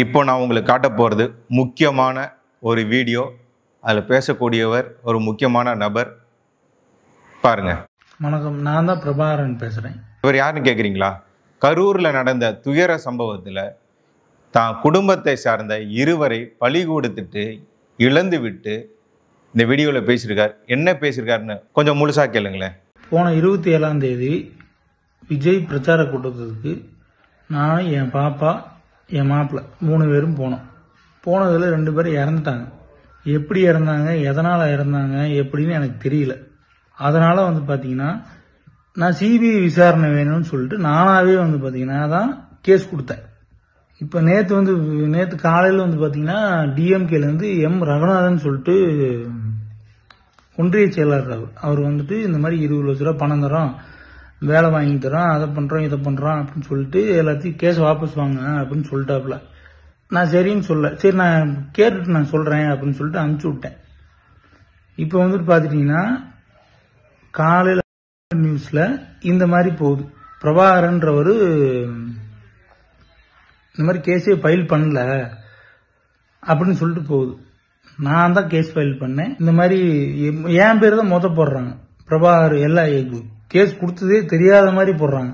இப்போ நான் உங்களுக்கு காட்ட போகிறது முக்கியமான ஒரு வீடியோ. அதில் பேசக்கூடியவர் ஒரு முக்கியமான நபர். பாருங்க. வணக்கம், நான் தான் பிரபாகரன் பேசுகிறேன். இவர் யாருன்னு கேட்குறீங்களா? கரூரில் நடந்த துயர சம்பவத்தில் தான் குடும்பத்தை சார்ந்த இருவரை பழி கொடுத்துட்டு இழந்து விட்டு இந்த வீடியோவில் பேசியிருக்கார். என்ன பேசியிருக்காருன்னு கொஞ்சம் முழுசாக கேளுங்களேன். போன 27ஆம் தேதி விஜய் பிரச்சார கூட்டத்துக்கு நான், என் பாப்பா, என் மாப்பிள்ளை 3 பேரும் போனோம். போனதில் 2 பேர் இறந்துட்டாங்க. எப்படி இறந்தாங்க, எதனால் இறந்தாங்க எப்படின்னு எனக்கு தெரியல. அதனால் பார்த்தீங்கன்னா நான் சிபிஐ விசாரணை வேணும்னு சொல்லிட்டு நானாகவே பார்த்தீங்கன்னா தான் கேஸ் கொடுத்தேன். இப்போ நேற்று காலையில் பார்த்தீங்கன்னா டிஎம்கேலேருந்து எம் ரகுநாதன் சொல்லிட்டு ஒன்றிய செயலாளர் அவர் இந்த மாதிரி 20 லட்ச ரூபா பணம் தரோம், வேலை வாங்கி தரோம், அதை பண்ணுறோம் இதை பண்ணுறோம் அப்படின்னு சொல்லிட்டு எல்லாத்தையும் கேஸ் வாபஸ் வாங்க அப்படின்னு சொல்லிட்டாப்புல. நான் சரின்னு சரி நான் கேட்டுட்டு நான் சொல்கிறேன் அப்படின்னு சொல்லிட்டு அனுப்பிச்சி விட்டேன். இப்போ பார்த்துட்டிங்கன்னா காலையில் நியூஸில் இந்த மாதிரி போகுது. பிரபாகரன்றவர் இந்த மாதிரி கேஸே ஃபைல் பண்ணல அப்படின்னு சொல்லிட்டு போகுது. நான் தான் கேஸ் ஃபைல் பண்ணேன். இந்த மாதிரி என் பேர் தான் போடுறாங்க. பிரபாகர் எல்லாம் கேஸ் கொடுத்ததே தெரியாத மாதிரி போடுறாங்க.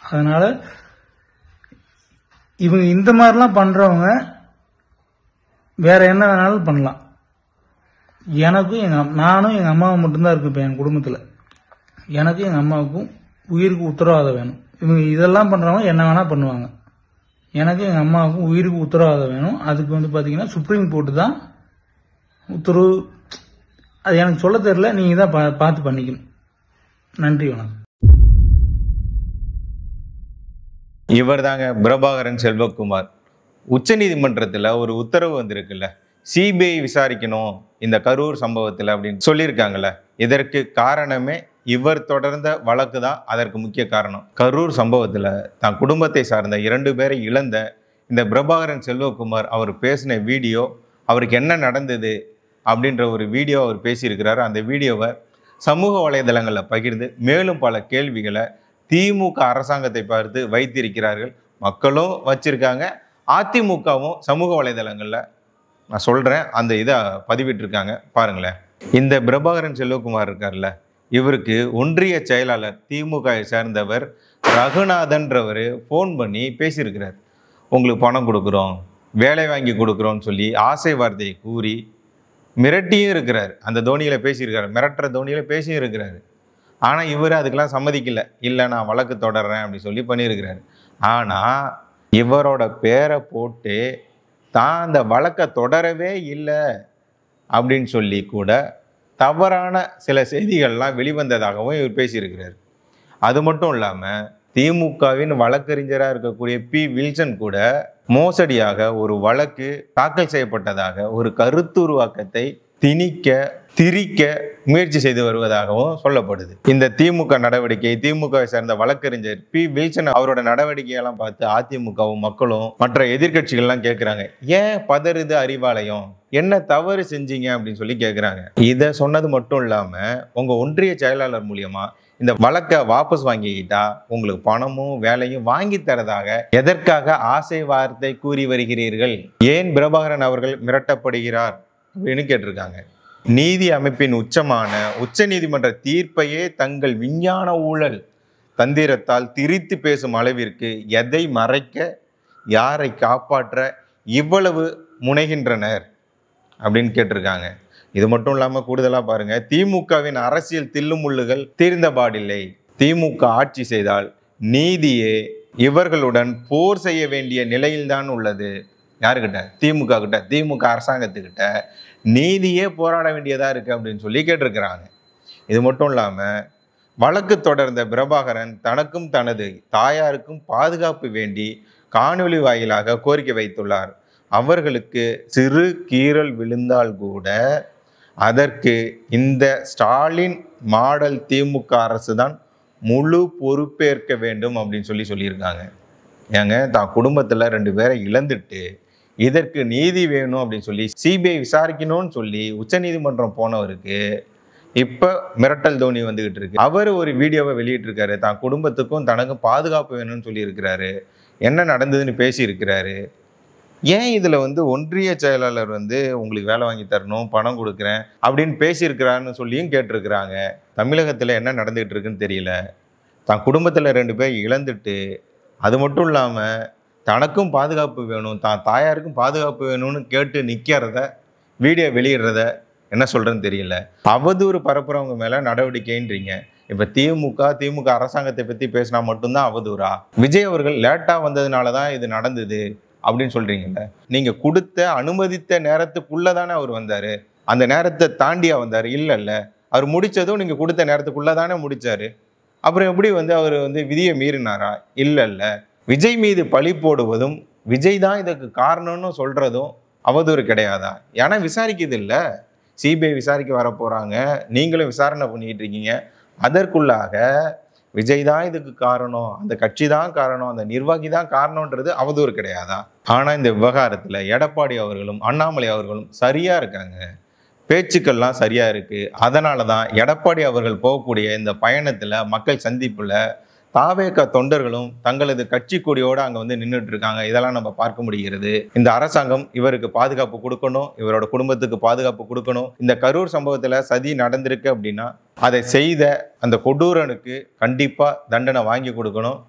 அதனால இவங்க இந்த மாதிரிலாம் பண்றவங்க வேற என்ன வேணாலும் பண்ணலாம். எனக்கும் நானும் எங்க அம்மாவும் மட்டும்தான் இருக்கு. இப்போ என் குடும்பத்தில் எனக்கும் எங்க அம்மாவுக்கும் உயிருக்கு உத்தரவாதம் வேணும். இவங்க இதெல்லாம் பண்றவங்க என்ன வேணா பண்ணுவாங்க. எனக்கு எங்க அம்மாவுக்கும் உயிருக்கு உத்தரவாதம் வேணும். அதுக்கு பாத்தீங்கன்னா சுப்ரீம் கோர்ட்டு தான் உத்தரவு. அது எனக்கு சொல்ல தெரியல, நீங்க தான் பார்த்து பண்ணிக்கணும். நன்றி, வணக்கம். இவர் தாங்க பிரபாகரன் செல்வகுமார். உச்சநீதிமன்றத்தில் ஒரு உத்தரவு வந்திருக்குல்ல, சிபிஐ விசாரிக்கணும் இந்த கரூர் சம்பவத்தில் அப்படின்னு சொல்லியிருக்காங்கல்ல. இதற்கு காரணமே இவர் தொடர்ந்த வழக்கு தான் அதற்கு முக்கிய காரணம். கரூர் சம்பவத்தில் தான் குடும்பத்தை சார்ந்த 2 பேரை இழந்த இந்த பிரபாகரன் செல்வகுமார் அவர் பேசின வீடியோ, அவருக்கு என்ன நடந்தது அப்படின்ற ஒரு வீடியோ அவர் பேசியிருக்கிறார். அந்த வீடியோவை சமூக வலைதளங்களில் பகிர்ந்து மேலும் பல கேள்விகளை திமுக அரசாங்கத்தை பார்த்து வைத்திருக்கிறார்கள். மக்களும் வச்சிருக்காங்க, அதிமுகவும் சமூக வலைதளங்களில் நான் சொல்கிறேன் அந்த இதை பதிவிட்டிருக்காங்க. பாருங்களேன். இந்த பிரபாகரன் செல்வகுமார் இருக்கார்ல, இவருக்கு ஒன்றிய செயலாளர் திமுக சேர்ந்தவர் ரகுநாதன்றவர் ஃபோன் பண்ணி பேசியிருக்கிறார். உங்களுக்கு பணம் கொடுக்குறோம், வேலை வாங்கி கொடுக்குறோன்னு சொல்லி ஆசை வார்த்தையை கூறி மிரட்டியும் இருக்கிறார். அந்த தோனியில் பேசியிருக்காரு, மிரட்டுற தோனியில் பேசியும் இருக்கிறாரு. ஆனால் இவர் அதுக்கெல்லாம் சம்மதிக்கல. இல்லை நான் வழக்கு தொடர்றேன் அப்படி சொல்லி பண்ணியிருக்கிறாரு. ஆனால் இவரோட பேரை போட்டு தான் அந்த வழக்கை தொடரவே இல்லை அப்படின்னு சொல்லி கூட தவறான சில செய்திகள்லாம் வெளிவந்ததாகவும் இவர் பேசியிருக்கிறார். அது மட்டும் இல்லாமல் திமுகவின் வழக்கறிஞராக இருக்கக்கூடிய பி வில்சன் கூட மோசடியாக ஒரு வழக்கு தாக்கல் செய்யப்பட்டதாக ஒரு கருத்துருவாக்கத்தை திரிக்க முயற்சி செய்து வருவதாகவும் சொல்லப்படுது. இந்த திமுக நடவடிக்கை, திமுகவை சேர்ந்த வழக்கறிஞர் பி வில்சன் அவரோட நடவடிக்கையெல்லாம் பார்த்து அதிமுகவும் மக்களும் மற்ற எதிர்கட்சிகள்லாம் கேட்குறாங்க, ஏன் பதறுது அறிவாலயம், என்ன தவறு செஞ்சீங்க அப்படின்னு சொல்லி கேட்குறாங்க. இதை சொன்னது மட்டும் இல்லாமல் உங்கள் ஒன்றிய செயலாளர் மூலியமா இந்த வழக்கை வாபஸ் வாங்கிக்கிட்டா உங்களுக்கு பணமும் வேலையும் வாங்கி தரதாக எதற்காக ஆசை வார்த்தை கூறி வருகிறீர்கள்? ஏன் பிரபாகரன் அவர்கள் மிரட்டப்படுகிறார் அப்படின்னு கேட்டிருக்காங்க. நீதி அமைப்பின் உச்சமான உச்ச நீதிமன்ற தீர்ப்பையே தங்கள் விஞ்ஞான ஊழல் தந்திரத்தால் திரித்து பேசும் அளவிற்கு எதை மறைக்க, யாரை காப்பாற்ற இவ்வளவு முனைகின்றனர் அப்படின்னு கேட்டிருக்காங்க. இது மட்டும் இல்லாமல் கூடுதலாக பாருங்க, திமுகவின் அரசியல் தில்லுமுள்ளுகள் தீர்ந்தபாடில்லை. திமுக ஆட்சி செய்தால் நீதியே இவர்களுடன் போர் செய்ய வேண்டிய நிலையில்தான் உள்ளது. யாருக்கிட்ட? திமுக கிட்ட, திமுக அரசாங்கத்துக்கிட்ட நீதியே போராட வேண்டியதாக இருக்குது அப்படின்னு சொல்லி கேட்டிருக்கிறாங்க. இது மட்டும் இல்லாமல் வழக்கு தொடர்ந்த பிரபாகரன் தனக்கும் தனது தாயாருக்கும் பாதுகாப்பு வேண்டி காணொலி வாயிலாக கோரிக்கை வைத்துள்ளார். அவர்களுக்கு சிறு கீறல் விழுந்தால் கூட அதற்கு இந்த ஸ்டாலின் மாடல் திமுக அரசு தான் முழு பொறுப்பேற்க வேண்டும் அப்படின்னு சொல்லியிருக்காங்க. ஏங்க, தான் குடும்பத்தில் 2 பேரை இழந்துட்டு இதற்கு நீதி வேணும் அப்படின்னு சொல்லி சிபிஐ விசாரிக்கணும்னு சொல்லி உச்சநீதிமன்றம் போனவருக்கு இப்போ மிரட்டல் தோனி வந்துகிட்டு இருக்கு. அவர் ஒரு வீடியோவை வெளியிட்டிருக்காரு. தான் குடும்பத்துக்கும் தனக்கும் பாதுகாப்பு வேணும்னு சொல்லி இருக்கிறாரு. என்ன நடந்ததுன்னு பேசி இருக்கிறாரு. ஏன் இதில் வந்து ஒன்றிய செயலாளர் வந்து உங்களுக்கு வேலை வாங்கி தரணும், பணம் கொடுக்குறேன் அப்படின்னு பேசியிருக்கிறான்னு சொல்லியும் கேட்டிருக்கிறாங்க. தமிழகத்தில் என்ன நடந்துகிட்டு இருக்குன்னு தெரியல. தான் குடும்பத்தில் 2 பேர் இழந்துட்டு, அது மட்டும் இல்லாமல் தனக்கும் பாதுகாப்பு வேணும், தான் தாயாருக்கும் பாதுகாப்பு வேணும்னு கேட்டு நிற்கிறத வீடியோ வெளியிடுறத என்ன சொல்கிறேன்னு தெரியல. அவதூறு பரப்புறவங்க மேலே நடவடிக்கைன்றீங்க. இப்போ திமுக அரசாங்கத்தை பற்றி பேசினா மட்டும்தான் அவதூறா? விஜய் அவர்கள் லேட்டாக வந்ததுனால தான் இது நடந்தது அப்படின்னு சொல்கிறீங்கல்ல. நீங்கள் கொடுத்த அனுமதித்த நேரத்துக்குள்ளே தானே அவர் வந்தார். அந்த நேரத்தை தாண்டியா வந்தார்? இல்லைல்ல. அவர் முடித்ததும் நீங்கள் கொடுத்த நேரத்துக்குள்ளே தானே முடித்தார். அப்புறம் எப்படி வந்து அவர் வந்து விதியை மீறினாரா? இல்லைல்ல. விஜய் மீது பழி போடுவதும் விஜய் தான் இதுக்கு காரணம்னு சொல்கிறதும் அவதூறு கிடையாதா? ஏன்னா விசாரிக்குது இல்லை. சிபிஐ விசாரிக்க வர போகிறாங்க, நீங்களும் விசாரணை பண்ணிக்கிட்டு இருக்கீங்க. அதற்குள்ளாக விஜய் தான் இதுக்கு காரணம், அந்த கட்சி தான் காரணம், அந்த நிர்வாகி தான் காரணம்ன்றது அவதூறு கிடையாதா? ஆனால் இந்த விவகாரத்தில் எடப்பாடி அவர்களும் அண்ணாமலை அவர்களும் சரியாக இருக்காங்க. பேச்சுக்கள்லாம் சரியாக இருக்குது. அதனால தான் எடப்பாடி அவர்கள் போகக்கூடிய இந்த பயணத்தில், மக்கள் சந்திப்பில் தாவேக தொண்டர்களும் தங்களது கட்சி கொடியோடு அங்கே வந்து நின்றுட்டு இருக்காங்க. இதெல்லாம் நம்ம பார்க்க முடிகிறது. இந்த அரசாங்கம் இவருக்கு பாதுகாப்பு கொடுக்கணும், இவரோட குடும்பத்துக்கு பாதுகாப்பு கொடுக்கணும். இந்த கரூர் சம்பவத்தில் சதி நடந்திருக்கு அப்படின்னா அதை செய்த அந்த கொடூரனுக்கு கண்டிப்பாக தண்டனை வாங்கி கொடுக்கணும்.